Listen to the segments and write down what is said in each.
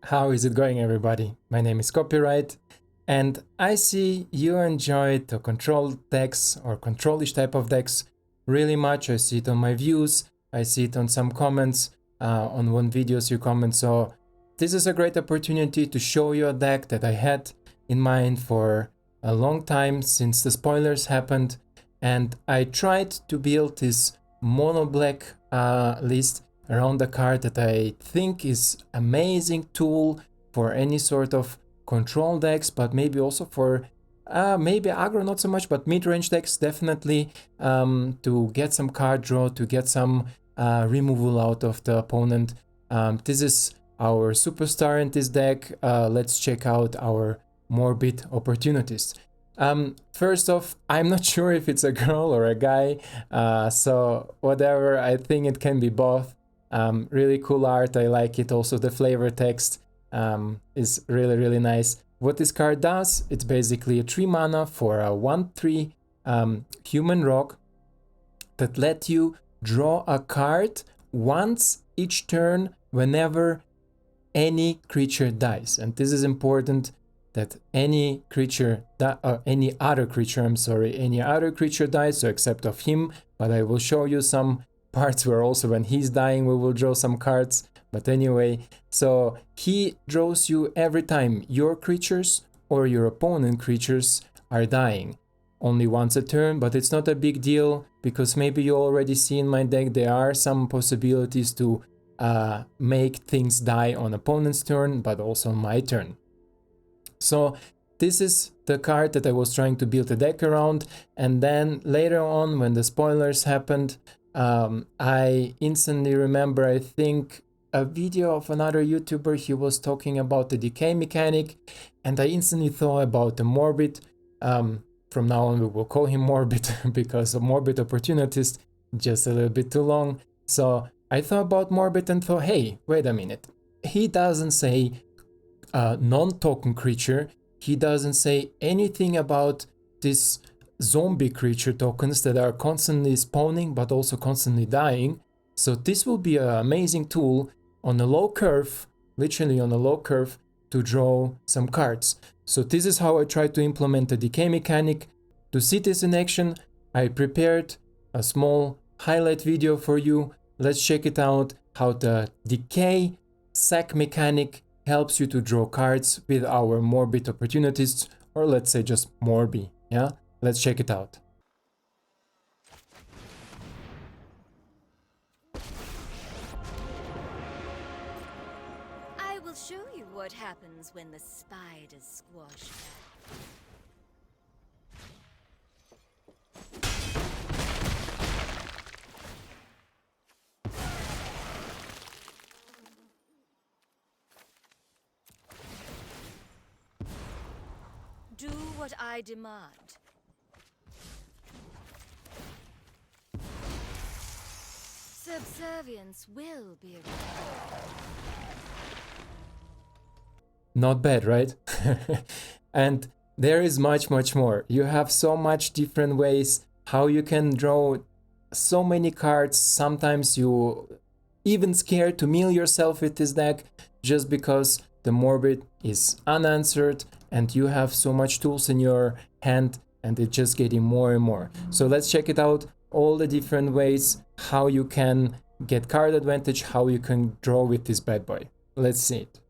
How is it going, everybody? My name is Copyright, and I see you enjoy the control decks or controlish type of decks really much. I see it on my views, I see it on some comments, on one videos you comment. So this is a great opportunity to show you a deck that I had in mind for a long time since the spoilers happened, and I tried to build this MonoBlack list around the card that I think is amazing tool for any sort of control decks, but maybe also for maybe aggro not so much, but mid-range decks definitely, to get some card draw, to get some removal out of the opponent. This is our superstar in this deck. Let's check out our Morbid Opportunities. First off, I'm not sure if it's a girl or a guy, so whatever, I think it can be both. Really cool art, I like it. Also the flavor text is really nice. What this card does, it's basically a 3 mana for a 1/3 human rock that let you draw a card once each turn whenever any creature dies. And this is important, that any other creature dies, so except of him, but I will show you some parts where also when he's dying we will draw some cards. But anyway, so he draws you every time your creatures or your opponent creatures are dying. Only once a turn, but it's not a big deal, because maybe you already see in my deck there are some possibilities to make things die on opponent's turn, but also on my turn. So this is the card that I was trying to build a deck around, and then later on when the spoilers happened, I instantly remember, I think, a video of another YouTuber. He was talking about the decay mechanic, and I instantly thought about the Morbid. From now on we will call him Morbid because of Morbid Opportunities, just a little bit too long. So I thought about Morbid and thought, hey, wait a minute. He doesn't say non-token creature. He doesn't say anything about this zombie creature tokens that are constantly spawning but also constantly dying. So this will be an amazing tool on a low curve, literally on a low curve, to draw some cards. So this is how I try to implement the decay mechanic. To see this in action, I prepared a small highlight video for you. Let's check it out, how the decay sack mechanic helps you to draw cards with our Morbid Opportunities, or let's say just Morbi, yeah? Let's check it out. I will show you what happens when the spiders squash back. Do what I demand. Subservience will be required. Not bad, right? And there is much more. You have so much different ways how you can draw so many cards. Sometimes you even scared to mill yourself with this deck just because the Morbid is unanswered and you have so much tools in your hand, and it's just getting more and more. So let's check it out, all the different ways how you can get card advantage, how you can draw with this bad boy. Let's see it.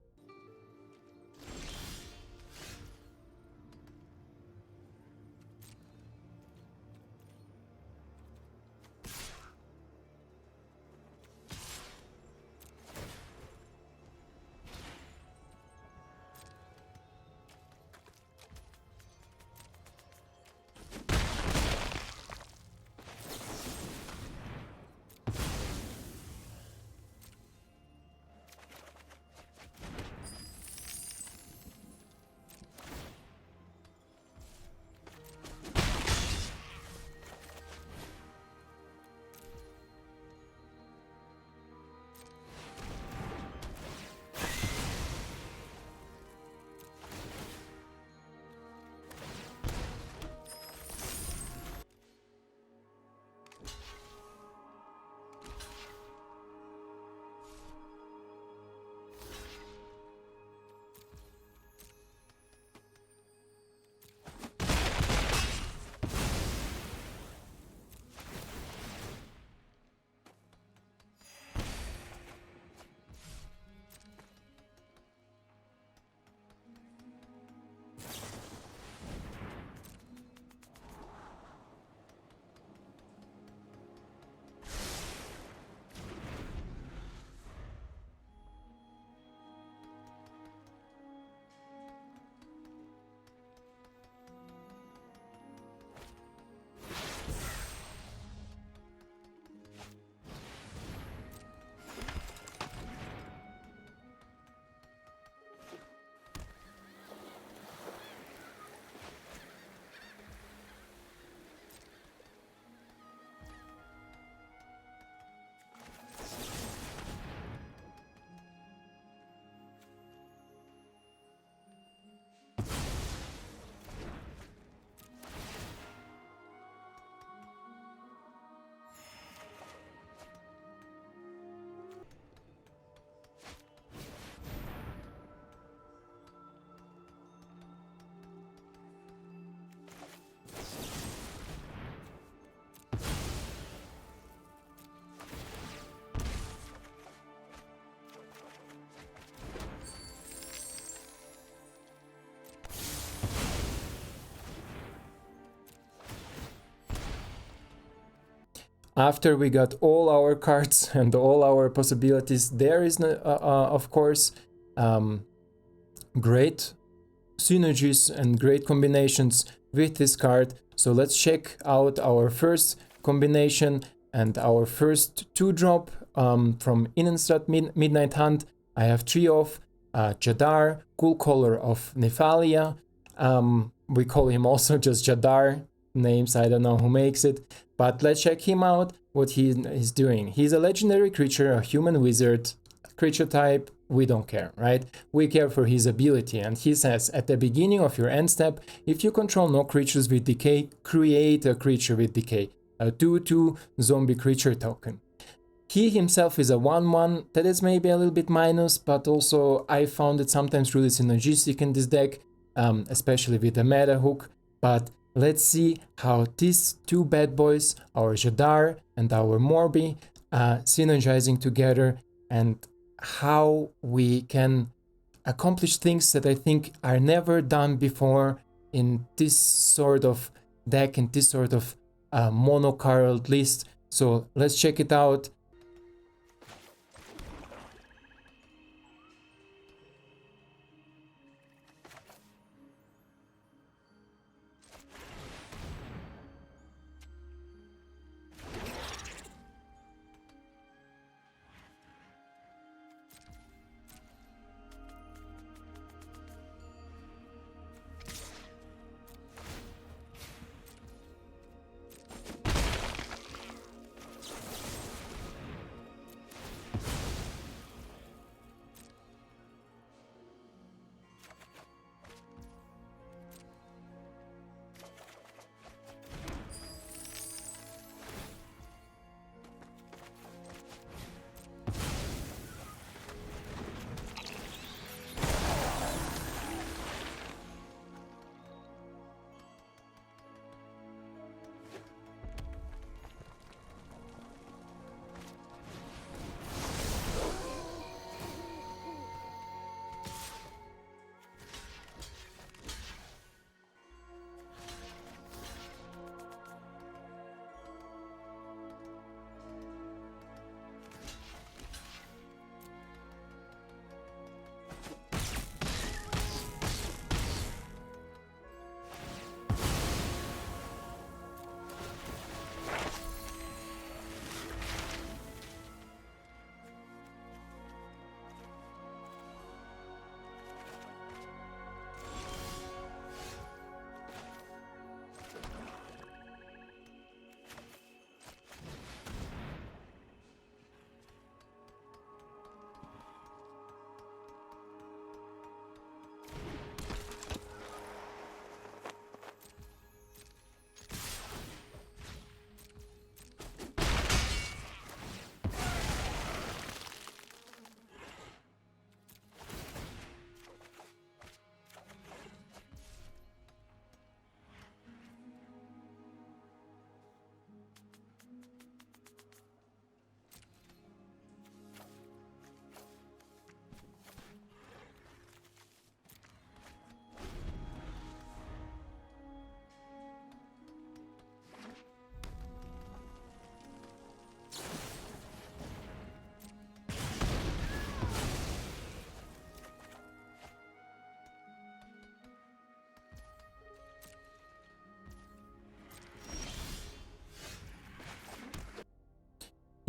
After we got all our cards and all our possibilities, there is, of course, great synergies and great combinations with this card. So let's check out our first combination and our first 2-drop from Innistrad Midnight Hunt. I have 3 of Jadar, Ghoulcaller of Nephalia. We call him also just Jadar. Names, I don't know who makes it, but let's check him out, what he is doing. He's a legendary creature, a human wizard, creature type, we don't care, right? We care for his ability, and he says, at the beginning of your end step, if you control no creatures with decay, create a creature with decay, a 2/2 zombie creature token. He himself is a 1/1, that is maybe a little bit minus, but also I found it sometimes really synergistic in this deck, especially with the meta hook. But let's see how these 2 bad boys, our Jadar and our Morbid, synergizing together, and how we can accomplish things that I think are never done before in this sort of deck, in this sort of mono-card list. So let's check it out.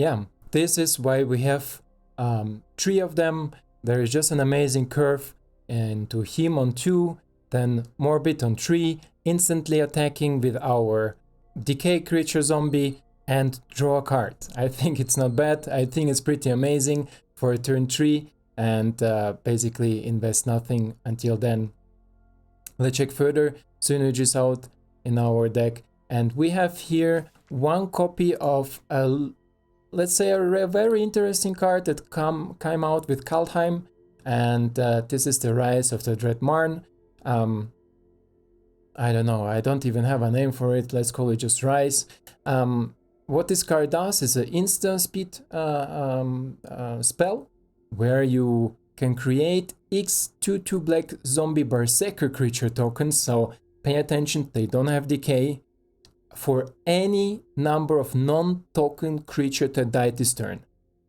Yeah, this is why we have 3 of them. There is just an amazing curve, and to him on 2, then Morbid on 3, instantly attacking with our decay creature zombie and draw a card. I think it's not bad. I think it's pretty amazing for a turn 3, and basically invest nothing until then. Let's check further synergies out in our deck, and we have here 1 copy of a, let's say, a very interesting card that came out with Kaldheim, and this is the Rise of the Dredmarn. I don't know, I don't even have a name for it, let's call it just Rise. What this card does is an instant speed spell, where you can create X 2/2 black zombie berserker creature tokens, so pay attention, they don't have decay. for any number of non-token creature that died this turn.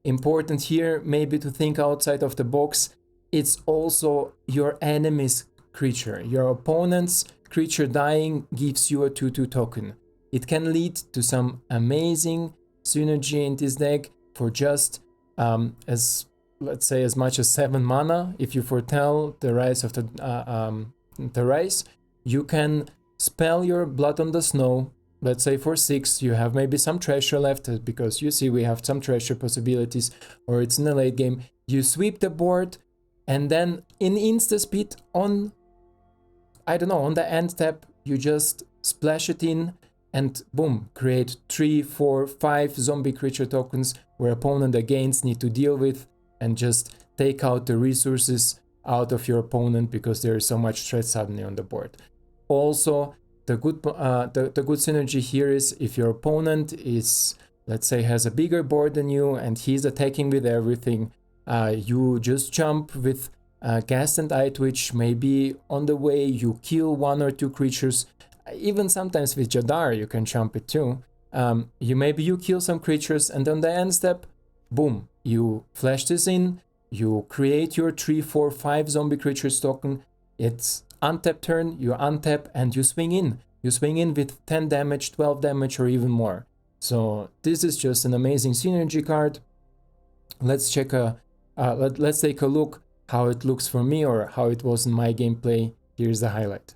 Important here maybe to think outside of the box. It's also your enemy's creature. Your opponent's creature dying gives you a 2/2 token. It can lead to some amazing synergy in this deck for just as let's say as much as 7 mana. If you foretell the rise of the rise, you can spell your Blood on the Snow. Let's say for 6, you have maybe some treasure left, because you see we have some treasure possibilities, or it's in the late game. You sweep the board, and then in insta-speed on, I don't know, on the end step, you just splash it in, and boom, create 3, 4, 5 zombie creature tokens where opponent against need to deal with, and just take out the resources out of your opponent because there is so much threat suddenly on the board. Also, the good synergy here is if your opponent is, let's say, has a bigger board than you and he's attacking with everything, you just jump with Ghast and Eyetwitch. Maybe on the way you kill 1 or 2 creatures. Even sometimes with Jadar you can jump it too. Maybe you kill some creatures, and on the end step, boom, you flash this in, you create your 3, 4, 5 zombie creatures token. It's untap turn, you untap and you swing in. You swing in with 10 damage, 12 damage, or even more. So this is just an amazing synergy card. Let's check let's take a look how it looks for me, or how it was in my gameplay. Here's the highlight.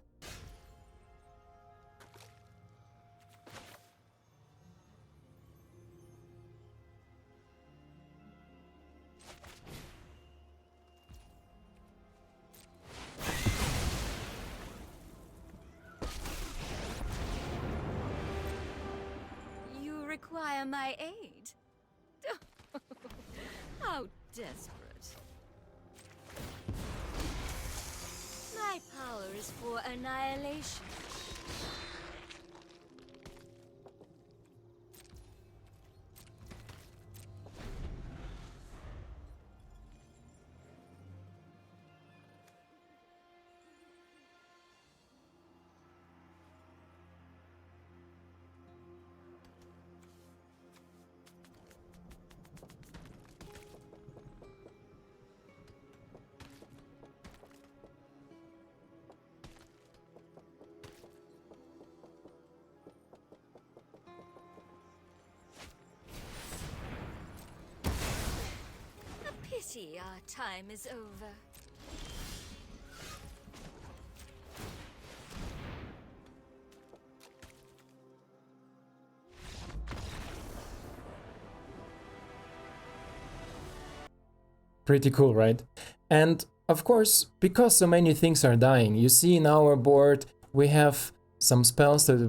Require my aid? How desperate. My power is for annihilation. Pity our time is over. Pretty cool, right? And of course, because so many things are dying, you see in our board we have some spells that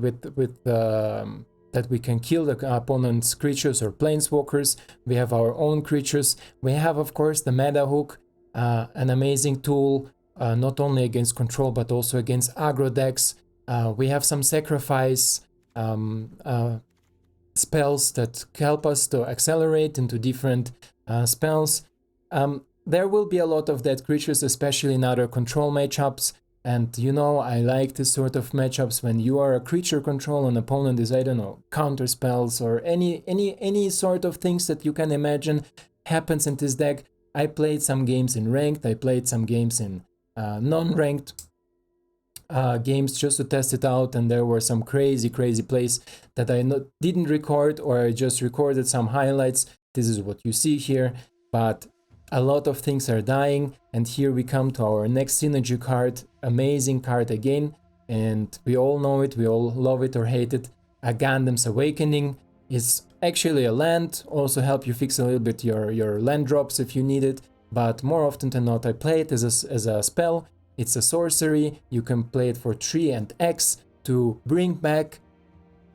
that we can kill the opponent's creatures or planeswalkers. We have our own creatures. We have, of course, the meta hook, an amazing tool, not only against control but also against aggro decks. We have some sacrifice spells that help us to accelerate into different spells. There will be a lot of dead creatures, especially in other control matchups. And you know, I like this sort of matchups when you are a creature control and opponent is, I don't know, counter spells or any sort of things that you can imagine happens in this deck. I played some games in ranked, I played some games in non-ranked games just to test it out, and there were some crazy plays that I didn't record, or I just recorded some highlights. This is what you see here, but a lot of things are dying, and here we come to our next synergy card. Amazing card again, and we all know it, we all love it or hate it. A Gundam's Awakening is actually a land, also help you fix a little bit your land drops if you need it, but more often than not I play it as a spell. It's a sorcery, you can play it for 3 and X to bring back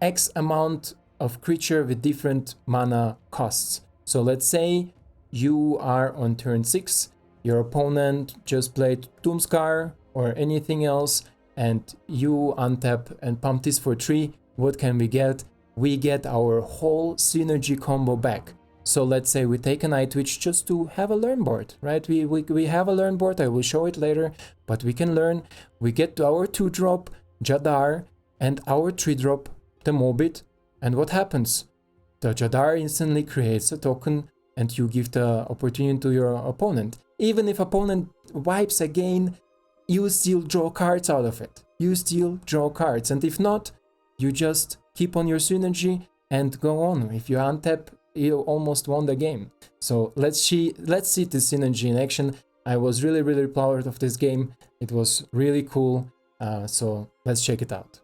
X amount of creature with different mana costs. So let's say you are on turn 6, your opponent just played Doomskar or anything else, and you untap and pump this for 3. What can we get? We get our whole synergy combo back. So let's say we take an Eyetwitch just to have a learn board, right? We have a learn board, I will show it later, but we can learn. We get to our 2-drop Jadar and our 3-drop the Morbid, and what happens? The Jadar instantly creates a token and you give the opportunity to your opponent. Even if opponent wipes again, you still draw cards out of it. You still draw cards, and if not, you just keep on your synergy and go on. If you untap, you almost won the game. So let's see this synergy in action. I was really proud of this game. It was really cool. So let's check it out.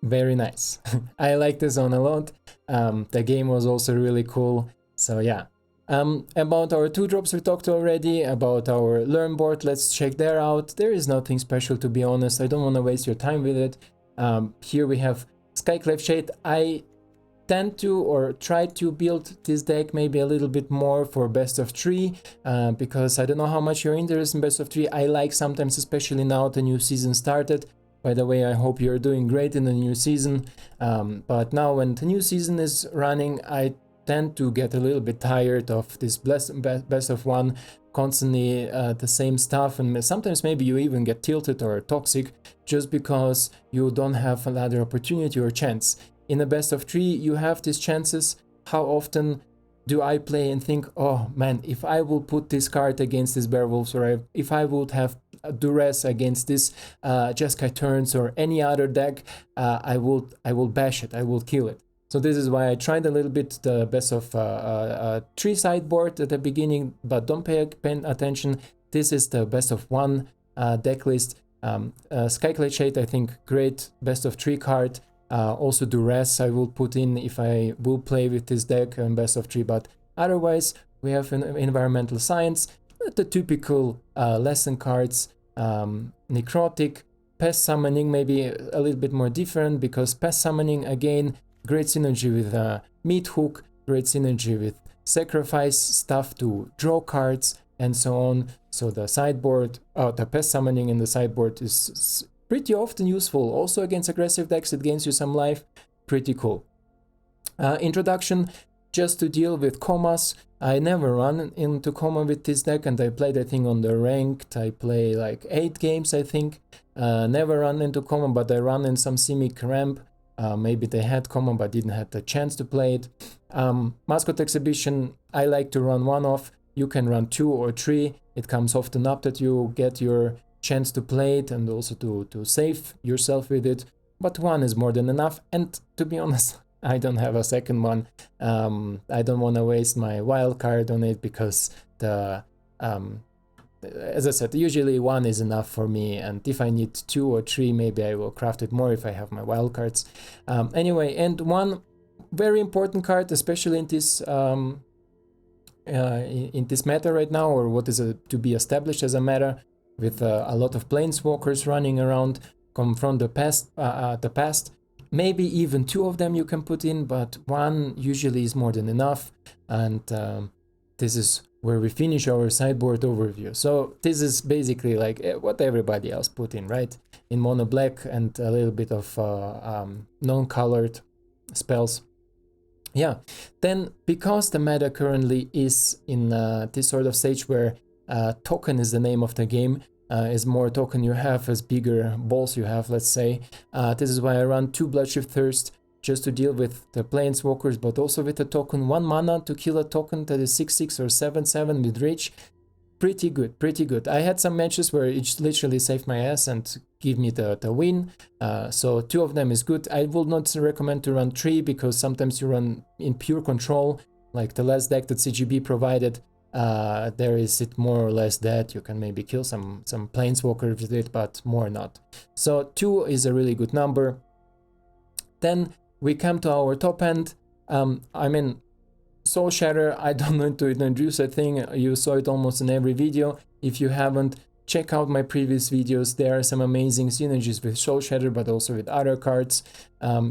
Very nice. I like the zone a lot. The game was also really cool. So yeah. About our 2-drops we talked already. About our learn board, let's check there out. There is nothing special, to be honest. I don't want to waste your time with it. Here we have Skyclave Shade. I tend to or try to build this deck maybe a little bit more for best of 3 because I don't know how much you're interested in best of 3. I like sometimes, especially now the new season started. By the way, I hope you're doing great in the new season, but now when the new season is running, I tend to get a little bit tired of this best of 1, constantly the same stuff, and sometimes maybe you even get tilted or toxic just because you don't have another opportunity or chance. In a best of 3, you have these chances. How often do I play and think, oh man, if I will put this card against this Werewolves, or if I would have duress against this Jeskai Turns or any other deck, I will bash it, I will kill it. So this is why I tried a little bit the best of 3 sideboard at the beginning, but don't pay attention. This is the best of 1 deck list. Skyclave Shade, I think, great best of 3 card. Also duress I will put in if I will play with this deck in best of 3, but otherwise we have an environmental science, the typical lesson cards, necrotic, pest summoning, maybe a little bit more different because pest summoning, again, great synergy with meat hook, great synergy with sacrifice stuff to draw cards and so on. So the sideboard, the pest summoning in the sideboard is pretty often useful. Also against aggressive decks, it gains you some life. Pretty cool. Introduction, just to deal with comas. I never run into coma with this deck, and I played, I think, on the ranked. I play like 8 games, I think. Never run into coma, but I run in some Simic ramp. Maybe they had coma, but didn't have the chance to play it. Mascot exhibition, I like to run 1 off. You can run 2 or 3. It comes often up that you get your chance to play it and also to save yourself with it, but 1 is more than enough. And to be honest, I don't have a second one. I don't want to waste my wild card on it because the as I said, usually 1 is enough for me, and if I need 2 or 3, maybe I will craft it more if I have my wild cards. Anyway, and one very important card, especially in this meta right now, or what is to be established as a meta, with a lot of planeswalkers running around, come from the past. Maybe even 2 of them you can put in, but 1 usually is more than enough. And this is where we finish our sideboard overview. So this is basically like what everybody else put in, right? In MonoBlack and a little bit of non-colored spells. Yeah, then because the meta currently is in this sort of stage where token is the name of the game, as more token you have, as bigger balls you have, let's say. This is why I run 2 Bloodchief Thirst, just to deal with the planeswalkers, but also with a token, 1 mana to kill a token that is 6/6 or 7/7 with reach. Pretty good, pretty good. I had some matches where it literally saved my ass and give me the win. So 2 of them is good. I would not recommend to run 3 because sometimes you run in pure control, like the last deck that CGB provided. There is it more or less dead. You can maybe kill some planeswalkers with it, but more not. So 2 is a really good number. Then we come to our top end. I mean, Soul Shatter, I don't need to introduce a thing, you saw it almost in every video. If you haven't, check out my previous videos, there are some amazing synergies with Soul Shatter, but also with other cards.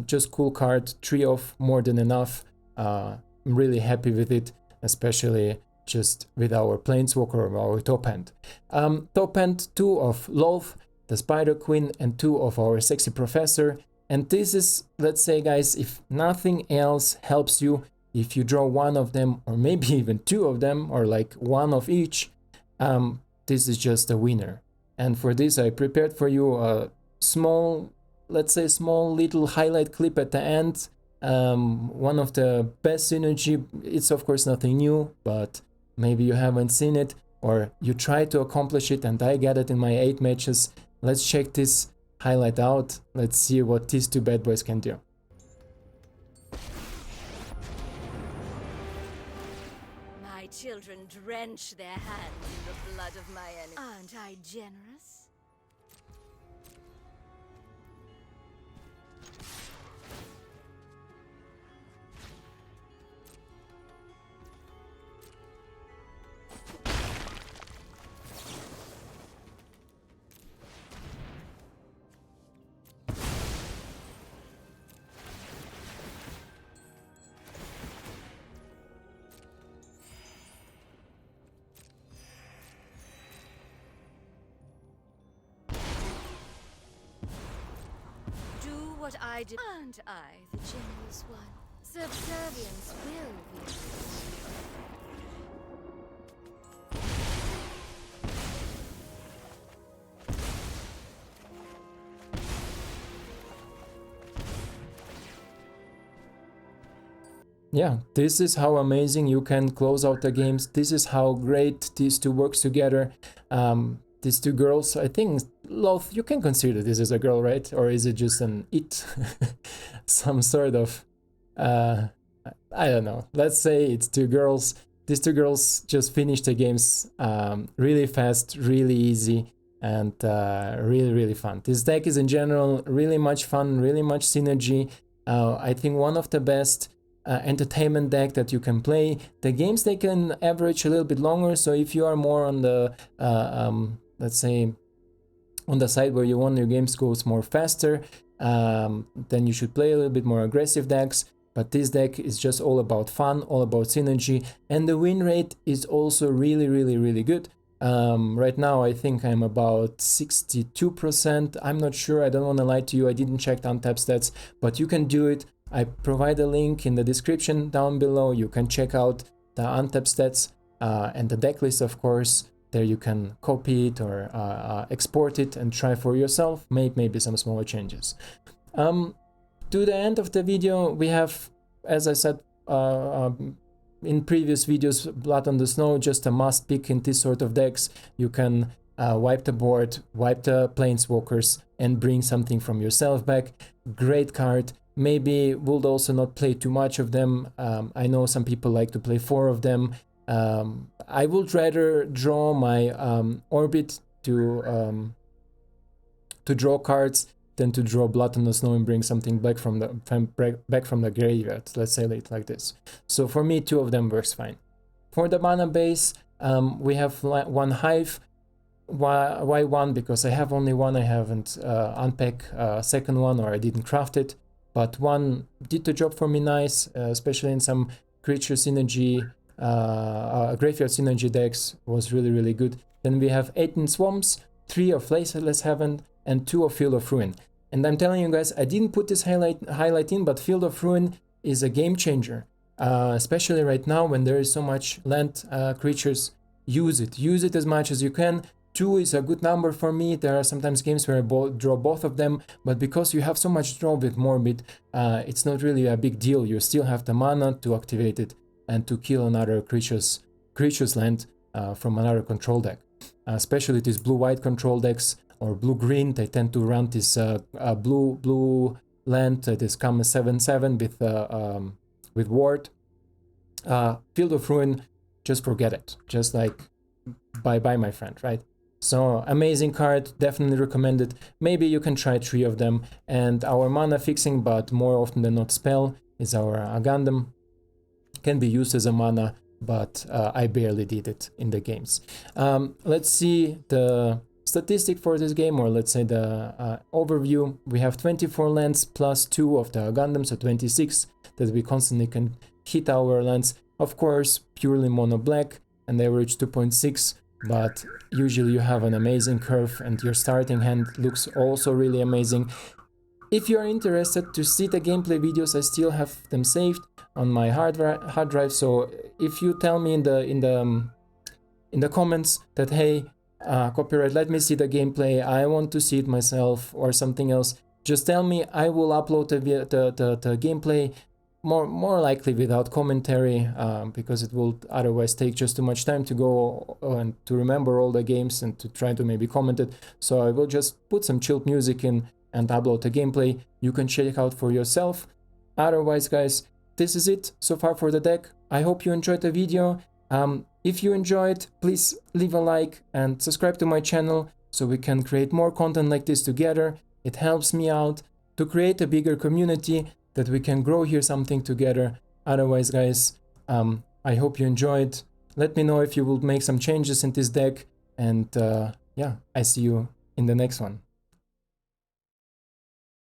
Just cool card, 3 of more than enough. I'm really happy with it, especially just with our Planeswalker or our top end. Top end, 2 of Loth, the Spider Queen, and 2 of our Sexy Professor. And this is, let's say guys, if nothing else helps you, if you draw 1 of them, or maybe even 2 of them, or like 1 of each, this is just a winner. And for this I prepared for you a small, let's say small little highlight clip at the end. One of the best synergy, it's of course nothing new, but maybe you haven't seen it, or you try to accomplish it and I get it in my 8 matches. Let's check this highlight out, let's see what these 2 bad boys can do. My children drench their hands in the blood of my enemies. Aren't I generous? What I do. Aren't I the generous one? Subservience will be. Yeah, this is how amazing you can close out the games. This is how great these 2 works together. These 2 girls, I think, Loth, you can consider this as a girl, right? Or is it just an it? Some sort of, I don't know. Let's say it's 2 girls. These 2 girls just finished the games really fast, really easy, and really, really fun. This deck is in general really much fun, really much synergy. I think one of the best entertainment deck that you can play. The games, they can average a little bit longer, so if you are more on the let's say on the side where you want your games goes more faster, then you should play a little bit more aggressive decks. But this deck is just all about fun, all about synergy, and the win rate is also really, really, really good. Right now I think I'm about 62%. I'm not sure, I don't want to lie to you, I didn't check the untapped stats, but you can do it. I provide a link in the description down below. You can check out the untapped stats and the deck list, of course. There you can copy it or export it and try for yourself, make maybe some smaller changes. To the end of the video, we have, as I said in previous videos, Blood on the Snow, just a must pick in this sort of decks. You can wipe the board, wipe the Planeswalkers, and bring something from yourself back. Great card. Maybe would also not play too much of them. I know some people like to play 4 of them. I would rather draw my orbit to draw cards than to draw Blood on the Snow and bring something back from the graveyard. Let's say it like this. So for me, 2 of them works fine. For the mana base, we have 1 Hive. Why 1? Because I have only 1. I haven't unpacked a second one, or I didn't craft it. But 1 did the job for me nice, especially in some creature synergy, graveyard synergy decks, was really, really good. Then we have 18 Swamps, 3 of Faceless Heaven, and 2 of Field of Ruin. And I'm telling you guys, I didn't put this highlight in, but Field of Ruin is a game changer. Especially right now when there is so much land creatures. Use it as much as you can. 2 is a good number for me. There are sometimes games where I draw both of them, but because you have so much draw with Morbid, it's not really a big deal. You still have the mana to activate it and to kill another creature's land from another control deck. Especially these blue-white control decks or blue-green, they tend to run this blue land that is come 7/7 with ward. Field of Ruin, just forget it. Just like bye-bye, my friend, right? So amazing card, definitely recommended. Maybe you can try 3 of them. And our mana fixing, but more often than not spell, is our Agandam. can be used as a mana, but I barely did it in the games. Let's see the statistic for this game, or let's say the overview. We have 24 lands plus 2 of the Gundam, so 26 that we constantly can hit our lands. Of course, purely mono black and average 2.6, but usually you have an amazing curve and your starting hand looks also really amazing. If you are interested to see the gameplay videos, I still have them saved on my hard drive. So if you tell me in the comments that, hey, Copyright, let me see the gameplay, I want to see it myself, or something else, just tell me. I will upload the gameplay, more likely without commentary, because it will otherwise take just too much time to go and to remember all the games and to try to maybe comment it. So I will just put some chilled music in and upload the gameplay. You can check out for yourself. Otherwise, guys, this is it so far for the deck. I hope you enjoyed the video. If you enjoyed, please leave a like and subscribe to my channel so we can create more content like this together. It helps me out to create a bigger community, that we can grow here something together. Otherwise, guys, I hope you enjoyed. Let me know if you will make some changes in this deck, and yeah, I see you in the next one.